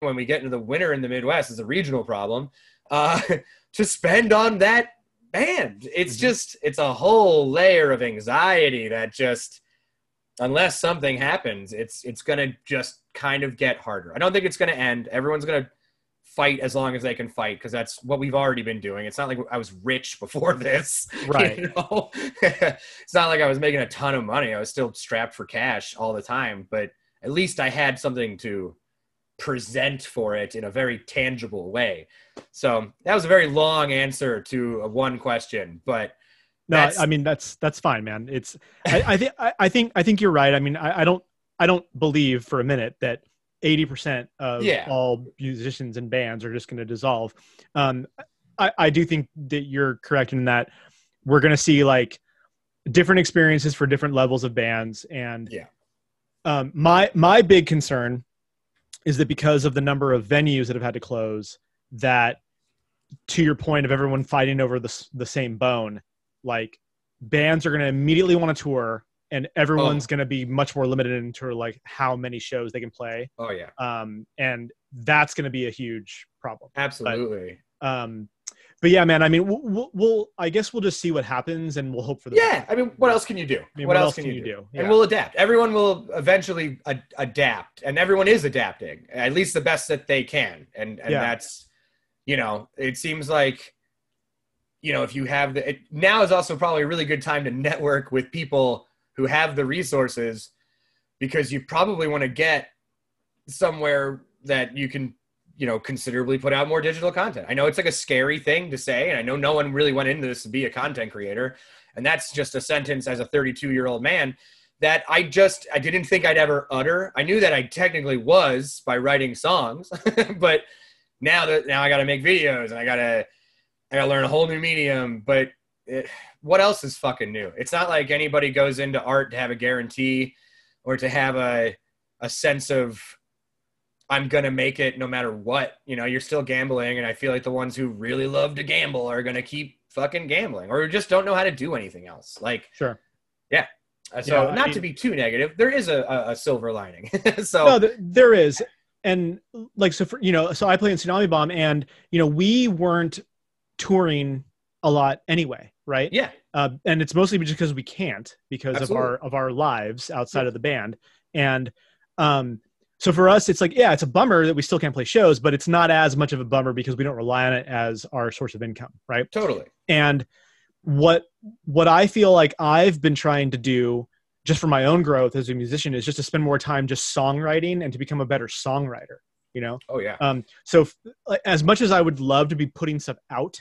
when we get into the winter in the Midwest, is a regional problem, to spend on that band. It's just, it's a whole layer of anxiety that just, unless something happens, it's going to just kind of get harder. I don't think it's going to end. Everyone's going to fight as long as they can fight, because that's what we've already been doing. It's not like I was rich before this. Right. You know? It's not like I was making a ton of money. I was still strapped for cash all the time, but at least I had something to present for it in a very tangible way. So that was a very long answer to one question, but no, I mean, that's fine, man. It's, I think you're right. I mean, I don't believe for a minute that 80% of all musicians and bands are just going to dissolve. I do think that you're correct in that we're going to see like different experiences for different levels of bands. And my big concern is that because of the number of venues that have had to close, that, to your point of everyone fighting over the same bone, like bands are going to immediately want to tour, and everyone's going to be much more limited into like how many shows they can play. Oh yeah. And that's going to be a huge problem. Absolutely. But yeah, man, I mean, we'll I guess we'll just see what happens, and we'll hope for the best. I mean, what else can you do? I mean, what else can you do? And we'll adapt. Everyone will eventually adapt, and everyone is adapting, at least the best that they can. And that's, you know, it seems like, you know, if you have now is also probably a really good time to network with people who have the resources, because you probably want to get somewhere that you can, you know, considerably put out more digital content. I know it's like a scary thing to say, and I know no one really went into this to be a content creator. And that's just a sentence as a 32-year-old man that I didn't think I'd ever utter. I knew that I technically was by writing songs, but now I got to make videos, and I got to learn a whole new medium. But what else is fucking new? It's not like anybody goes into art to have a guarantee or to have a sense of, I'm going to make it no matter what. You know, you're still gambling, and I feel like the ones who really love to gamble are going to keep fucking gambling, or just don't know how to do anything else. Like, sure. Yeah. So not to be too negative, there is a silver lining. So no, there is. And like, so for, you know, so I play in Tsunami Bomb, and, you know, we weren't touring a lot anyway. Right. Yeah. And it's mostly just because we can't, because Absolutely. of our lives outside of the band. And, so for us, it's like, yeah, it's a bummer that we still can't play shows, but it's not as much of a bummer because we don't rely on it as our source of income. Right. Totally. And what I feel like I've been trying to do just for my own growth as a musician is just to spend more time just songwriting and to become a better songwriter, you know? Oh yeah. So as much as I would love to be putting stuff out